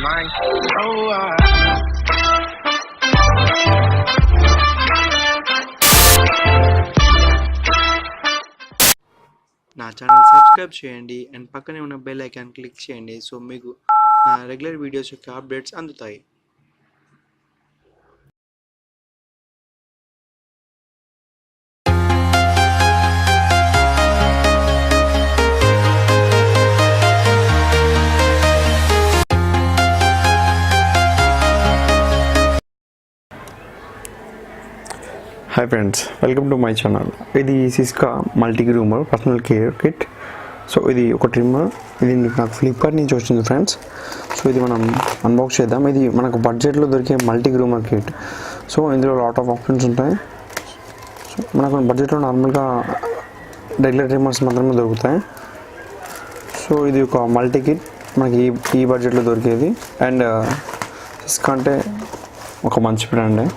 mind. నా channel subscribe చేయండి and పక్కనే ఉన్న బెల్ ఐకాన్ క్లిక్ చేయండి సో మీకు నా రెగ్యులర్ వీడియోస్ యొక్క అప్డేట్స్ అందుతాయి. Hi friends, welcome to my channel. ఇది Syska multi groomer personal care kit. So ఇది ఒక ట్రిమ్మర్. ఇది నాకు ఫ్లిప్కార్ట్ నుంచి వచ్చింది ఫ్రెండ్స్. సో ఇది మనం అన్బాక్స్ చేద్దాం. ఇది మనకు బడ్జెట్లో దొరికే మల్టీ గ్రూమర్ కిట్. సో ఇందులో లాట్ ఆఫ్ ఆప్షన్స్ ఉంటాయి. సో మనకు బడ్జెట్లో నార్మల్గా రెగ్యులర్ ట్రిమ్మర్స్ మాత్రమే దొరుకుతాయి. సో ఇది ఒక మల్టీ కిట్ మనకి ఈ బడ్జెట్లో దొరికేది. అండ్ సిస్కా అంటే ఒక మంచి బ్రాండే.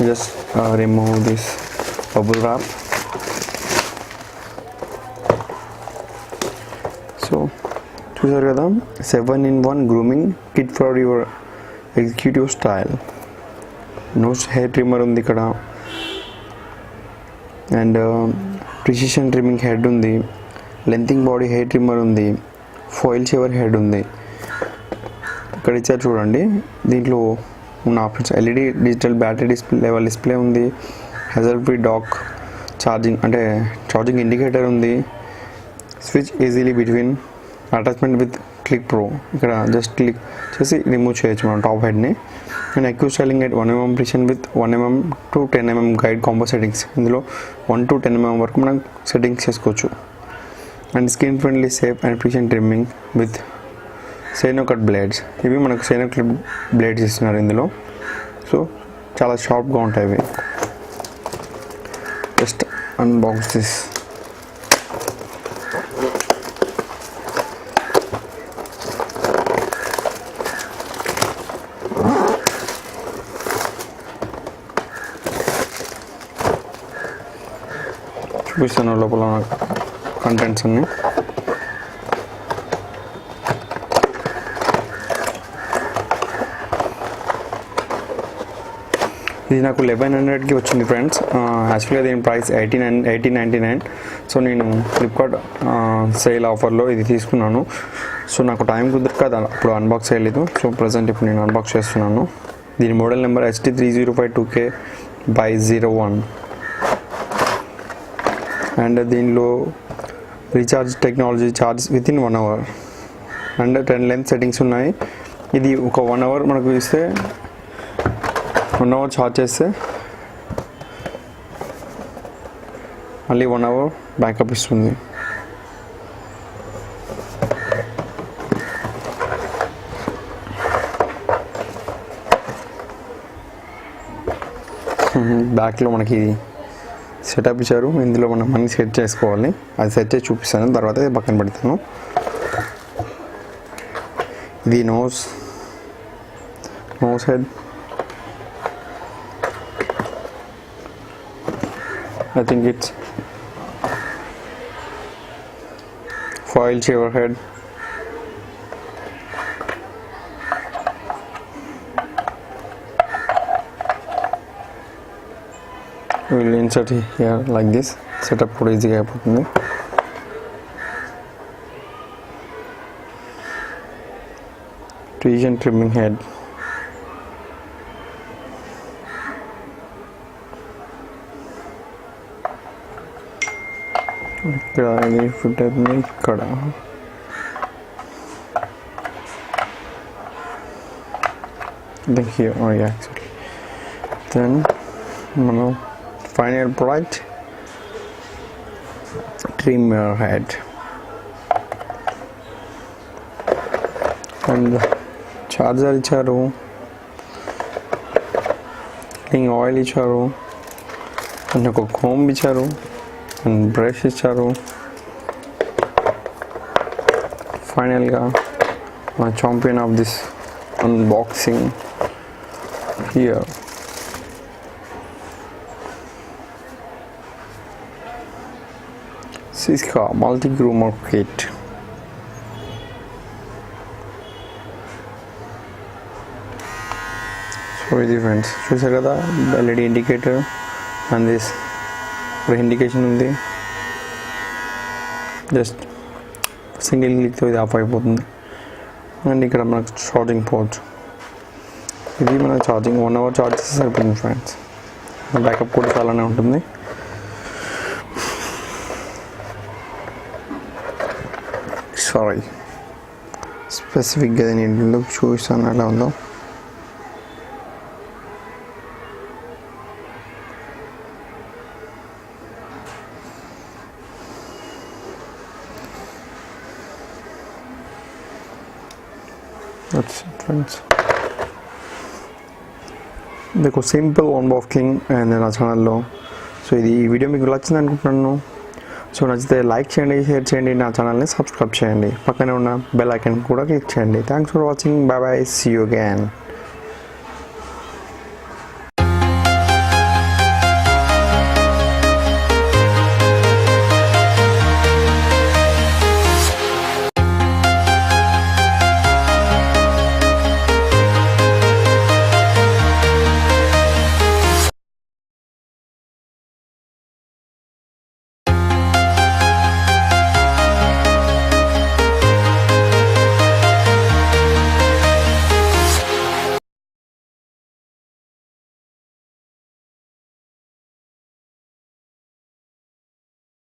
Just remove this bubble wrap. So చూసారు కదా 7-in-1 grooming kit for your executive style. Nose hair trimmer ఉంది ఇక్కడ అండ్ ప్రిసిషన్ ట్రిమ్మింగ్ హెడ్ ఉంది, లెంతింగ్ బాడీ హెయిర్ ట్రిమ్మర్ ఉంది, ఫాయిల్ షేవర్ హెడ్ ఉంది. ఇక్కడ ఇచ్చారు చూడండి. దీంట్లో ఉన్న options LED digital battery display ఉంది, hassle free dock charging indicator ఉంది, switch easily between attachment with click pro. ఇక్కడ జస్ట్ క్లిక్ చేసి రిమూవ్ చేయొచ్చు మనం టాప్ హెడ్ని. And accu styling at 1mm precision with 1mm to 10mm guide combo settings. ఇందులో 1 to 10mm వరకు మనం settings చేసుకోవచ్చు. And skin friendly safe and precision trimming with సేనో కట్ బ్లేడ్స్. ఇవి మనకు సేనో క్లిప్ బ్లేడ్స్ ఇస్తున్నారు ఇందులో. సో చాలా షార్ప్గా ఉంటాయి ఇవి. Just unbox this. చూపిస్తాను లోపల కంటెంట్స్ అన్నీ. ఇది నాకు 1100కి వచ్చింది ఫ్రెండ్స్. యాక్చువల్గా దీని ప్రైస్ 1899. సో నేను ఫ్లిప్కార్ట్ సేల్ ఆఫర్లో ఇది తీసుకున్నాను. సో నాకు టైం కుదరక అప్పుడు అన్బాక్స్ చేయలేదు. సో ప్రజెంట్ ఇప్పుడు నేను అన్బాక్స్ చేస్తున్నాను. దీని మోడల్ నెంబర్ HT3052K/01. అండ్ దీనిలో recharge technology charge within 1 hour and 10 length settings ఉన్నాయి. ఇది ఒక 1 hour మనకు ఇస్తే 1 hour ఛార్జ్ చేస్తే మళ్ళీ 1 hour బ్యాకప్ ఇస్తుంది. బ్యాక్లో మనకి సెటప్ ఇచ్చారు. ఇందులో మనం మనీ సెట్ చేసుకోవాలి. అది సెట్ చేసి చూపిస్తాను, తర్వాత పక్కన పెడతాను. ఇది nose head. I think it's foil shaver head. We will insert here like this. Setup కూడా ఈజీగా అయిపోతుంది. Precision trimming head. ఇక్కడ ఫుట్ అయిపోయింది. ఇక్కడ యాక్చువల్లీ దెన్ మనం final product trimmer head and charger ఇచ్చారు, ఆయిల్ ఇచ్చారు అండ్ ఒక కోంబ్ ఇచ్చారు అండ్ బ్రష్ ఇచ్చారు. ఫైనల్గా మా champion of this unboxing here. Syska multi groomer kit. So ఇది ఫ్రెండ్స్ చూసారు కదా ఎల్ఈడి ఇండికేటర్ అండ్ దిస్ ఇక్కడ ఇండికేషన్ ఉంది, జస్ట్ సింగిల్ క్లిక్తో ఇది ఆఫ్ అయిపోతుంది. అండ్ ఇక్కడ మనకు ఛార్జింగ్ పోర్ట్, ఇది మన ఛార్జింగ్ 1 hour ఛార్జ్ చేస్తే సరిపోతుంది ఫ్రెండ్స్. బ్యాకప్ కూడా చాలానే ఉంటుంది. సారీ స్పెసిఫిక్గా నేను ఎందుకు చూపిస్తాను ఎలా ఉందో. That's it friends. देखो సింపుల్ అన్బాక్సింగ్ అండ్ నా ఛానల్లో. సో ఇది ఈ వీడియో మీకు నచ్చింది అనుకుంటున్నాను. సో నచ్చితే లైక్ చేయండి, షేర్ చేయండి, నా ఛానల్ని సబ్స్క్రైబ్ చేయండి, పక్కనే ఉన్న బెల్ ఐకాన్ కూడా క్లిక్ చేయండి. Thanks for watching, bye bye, see you again.